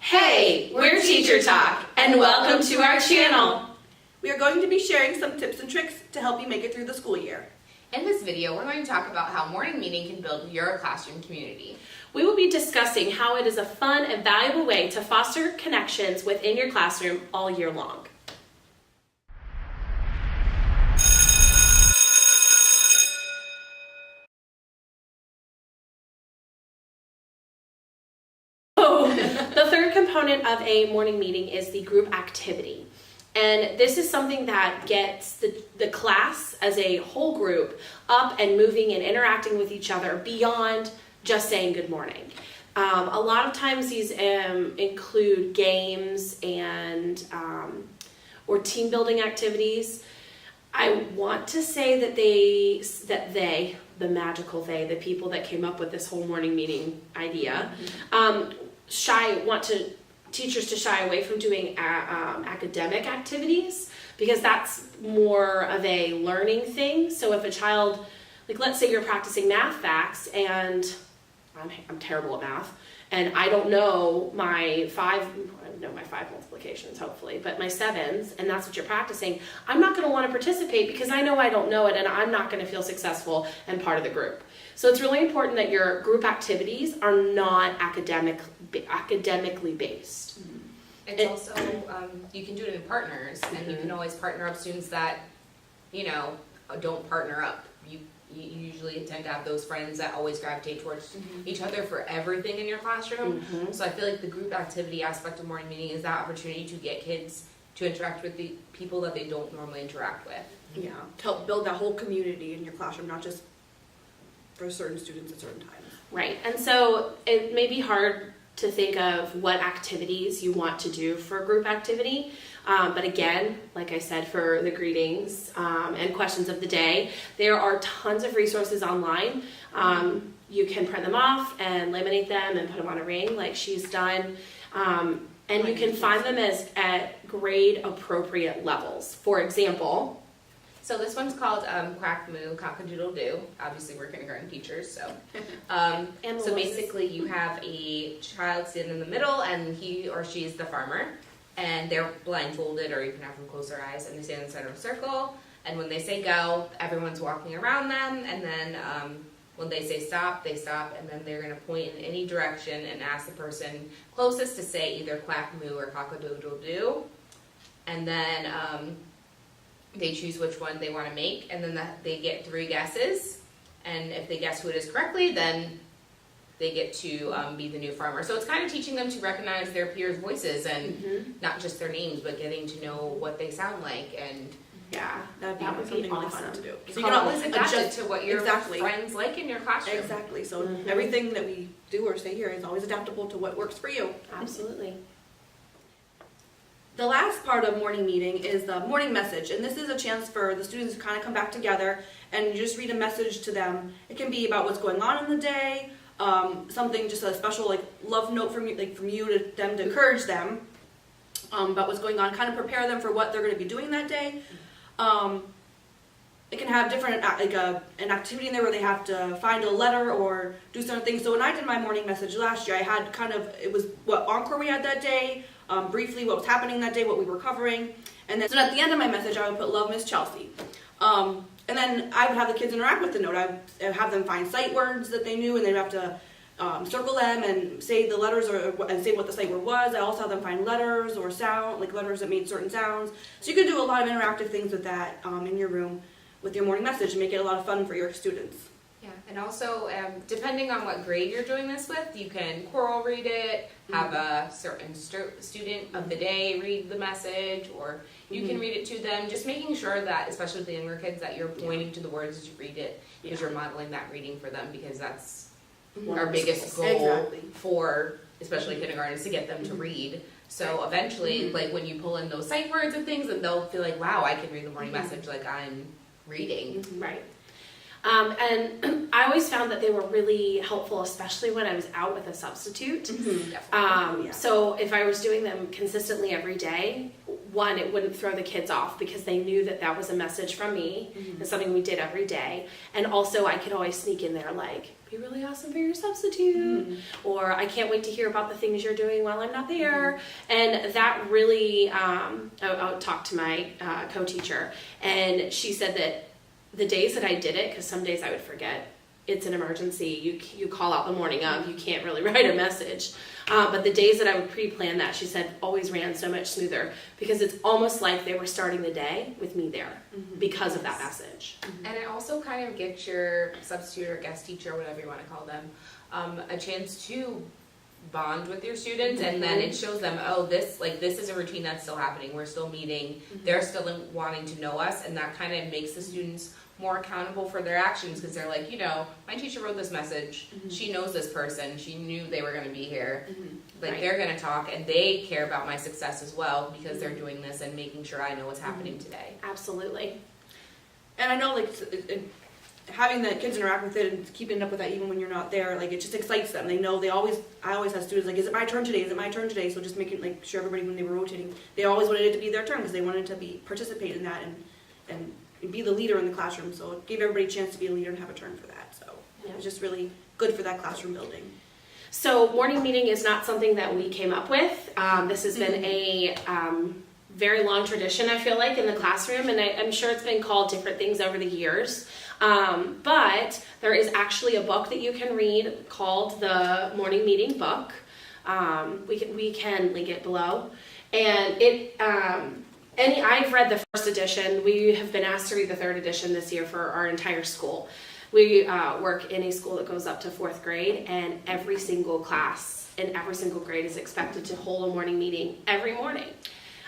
Hey, we're Teacher Talk, and welcome to our channel. We are going to be sharing some tips and tricks to help you make it through the school year. In this video, we're going to talk about how morning meeting can build your classroom community. We will be discussing how it is a fun and valuable way to foster connections within your classroom all year long. The third component of a morning meeting is the group activity. And this is something that gets the class as a whole group up and moving and interacting with each other beyond just saying good morning. A lot of times these include games and or team building activities. I want to say that the magical they, the people that came up with this whole morning meeting idea, want teachers to shy away from doing academic activities because that's more of a learning thing. So if a child, like let's say you're practicing math facts and I'm terrible at math and I don't know my five multiplications hopefully, but my sevens, and that's what you're practicing, I'm not going to want to participate because I know I don't know it and I'm not going to feel successful and part of the group. So it's really important that your group activities are not academically based. It's also, you can do it in partners, and you can always partner up students that, don't partner up. You usually tend to have those friends that always gravitate towards each other for everything in your classroom. So I feel like the group activity aspect of morning meeting is that opportunity to get kids to interact with the people that they don't normally interact with. Yeah, to help build that whole community in your classroom, not just for certain students at certain times. Right, and so it may be hard to think of what activities you want to do for a group activity. But again, like I said, for the greetings and questions of the day, there are tons of resources online. You can print them off and laminate them and put them on a ring like she's done. And you can find them at grade appropriate levels. For example, so this one's called Quack Moo Cock-a-Doodle Doo. Obviously, we're kindergarten teachers, so. So basically, you have a child sitting in the middle, and he or she is the farmer, and they're blindfolded, or you can have them close their eyes, and they stand in the center of a circle. And when they say go, everyone's walking around them, and then when they say stop, they stop, and then they're going to point in any direction and ask the person closest to say either Quack Moo or Cock-a-Doodle Doo, and then they choose which one they want to make, and then they get 3 guesses, and if they guess who it is correctly, then they get to be the new farmer. So it's kind of teaching them to recognize their peers' voices and not just their names, but getting to know what they sound like. And yeah, that would be something really fun to do. So you can always adapt it to what your friends like in your classroom. Exactly. So everything that we do or say here is always adaptable to what works for you. Absolutely. The last part of morning meeting is the morning message, and this is a chance for the students to kind of come back together and you just read a message to them. It can be about what's going on in the day, something just a special love note from you to them to encourage them about what's going on, kind of prepare them for what they're going to be doing that day. It can have different an activity in there where they have to find a letter or do certain things. So when I did my morning message last year, I had it was what encore we had that day. Briefly what was happening that day, what we were covering, and then so at the end of my message I would put love Miss Chelsea, and then I would have the kids interact with the note. I would have them find sight words that they knew and they'd have to circle them and say the letters and say what the sight word was. I also have them find letters or letters that made certain sounds. So you can do a lot of interactive things with that in your room with your morning message and make it a lot of fun for your students. Yeah, and also depending on what grade you're doing this with, you can choral read it, have a certain student of the day read the message, or you can read it to them. Just making sure that, especially with the younger kids, that you're pointing to the words as you read it, because you're modeling that reading for them, because that's our biggest goal for, especially kindergarten, is to get them to read. So eventually, like when you pull in those sight words and things, and they'll feel like, wow, I can read the morning message like I'm reading. Right. And I always found that they were really helpful, especially when I was out with a substitute. So if I was doing them consistently every day, one, it wouldn't throw the kids off because they knew that that was a message from me and something we did every day. And also I could always sneak in there like, be really awesome for your substitute, or I can't wait to hear about the things you're doing while I'm not there. And that really, I talked to my co-teacher, and she said that the days that I did it, because some days I would forget, it's an emergency, you call out the morning of, you can't really write a message. But the days that I would pre-plan that, she said, always ran so much smoother because it's almost like they were starting the day with me there because of that message. And it also kind of gets your substitute or guest teacher, whatever you want to call them, a chance to bond with your students, and then it shows them, oh, this is a routine that's still happening. We're still meeting. They're still wanting to know us, and that kind of makes the students more accountable for their actions because they're like, my teacher wrote this message. She knows this person. She knew they were going to be here. They're going to talk, and they care about my success as well because they're doing this and making sure I know what's happening today. Absolutely. And I know, having the kids interact with it and keeping up with that even when you're not there, it just excites them. They know I always have students is it my turn today? Is it my turn today? So just making sure everybody, when they were rotating, they always wanted it to be their turn because they wanted to participate in that and be the leader in the classroom. So it gave everybody a chance to be a leader and have a turn for that. So it was just really good for that classroom building. So morning meeting is not something that we came up with. This has been a very long tradition, I feel like, in the classroom, and I'm sure it's been called different things over the years. But there is actually a book that you can read called the Morning Meeting Book. We can link it below. And I've read the first edition. We have been asked to read the third edition this year for our entire school. We work in a school that goes up to 4th grade, and every single class in every single grade is expected to hold a morning meeting every morning.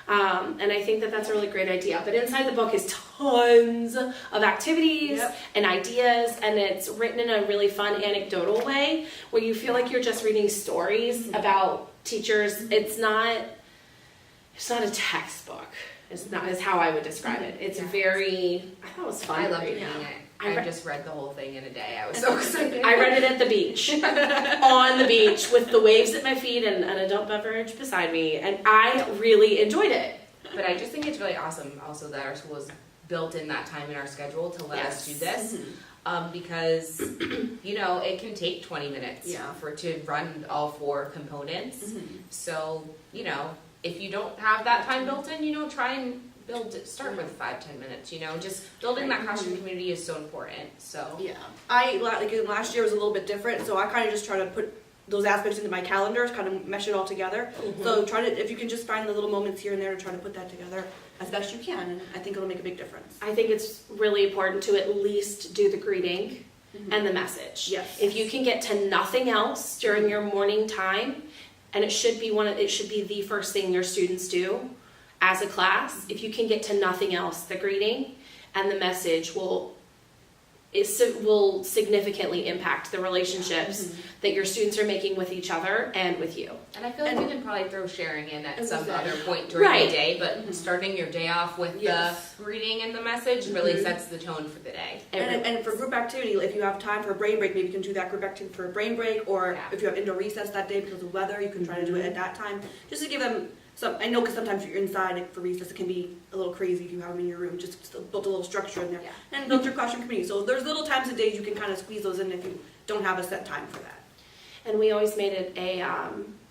And I think that that's a really great idea. But inside the book is tons of activities and ideas, and it's written in a really fun anecdotal way where you feel like you're just reading stories about teachers. It's not a textbook. Is how I would describe it. It's very, I thought it was fun. I love reading it. I just read the whole thing in a day. I was so excited. I read it at the beach, on the beach with the waves at my feet and an adult beverage beside me, and I really enjoyed it. But I just think it's really awesome also that our school has built in that time in our schedule to let us do this. Because, it can take 20 minutes to run all 4 components. So, if you don't have that time built in, try and start with 5-10 minutes, just building that classroom community is so important. So last year was a little bit different, so I kind of just try to put those aspects into my calendar, kind of mesh it all together. So if you can just find the little moments here and there to try to put that together as best you can, and I think it'll make a big difference. I think it's really important to at least do the greeting and the message. Yes. If you can get to nothing else during your morning time, and it should be the first thing your students do as a class. If you can get to nothing else, the greeting and the message will significantly impact the relationships that your students are making with each other and with you. And I feel like you can probably throw sharing in at some other point during the day, but starting your day off with the greeting and the message really sets the tone for the day. And for group activity, if you have time for a brain break, maybe you can do that group activity for a brain break, or if you have indoor recess that day because of weather, you can try to do it at that time, just to give them I know because sometimes if you're inside for recess, it can be a little crazy if you have them in your room. Just build a little structure in there and build your classroom community. So there's little times of days you can kind of squeeze those in if you don't have a set time for that. And we always made it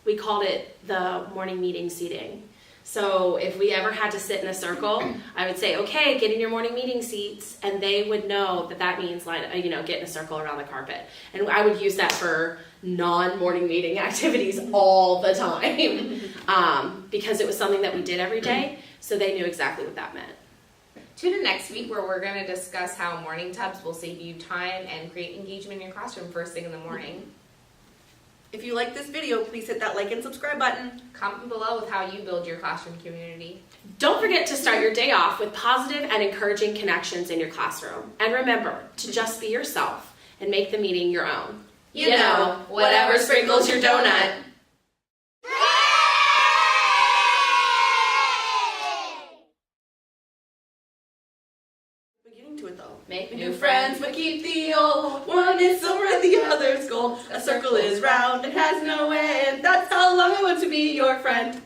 we called it the morning meeting seating. So if we ever had to sit in a circle, I would say, okay, get in your morning meeting seats, and they would know that means get in a circle around the carpet. And I would use that for non-morning meeting activities all the time because it was something that we did every day, so they knew exactly what that meant. Tune in next week where we're going to discuss how morning tubs will save you time and create engagement in your classroom first thing in the morning. If you like this video, please hit that like and subscribe button. Comment below with how you build your classroom community. Don't forget to start your day off with positive and encouraging connections in your classroom. And remember to just be yourself and make the meeting your own. Whatever sprinkles your donut. Make New friends, but keep the old. One is silver and the other's gold. A circle is round and has no end. That's how long I want to be your friend.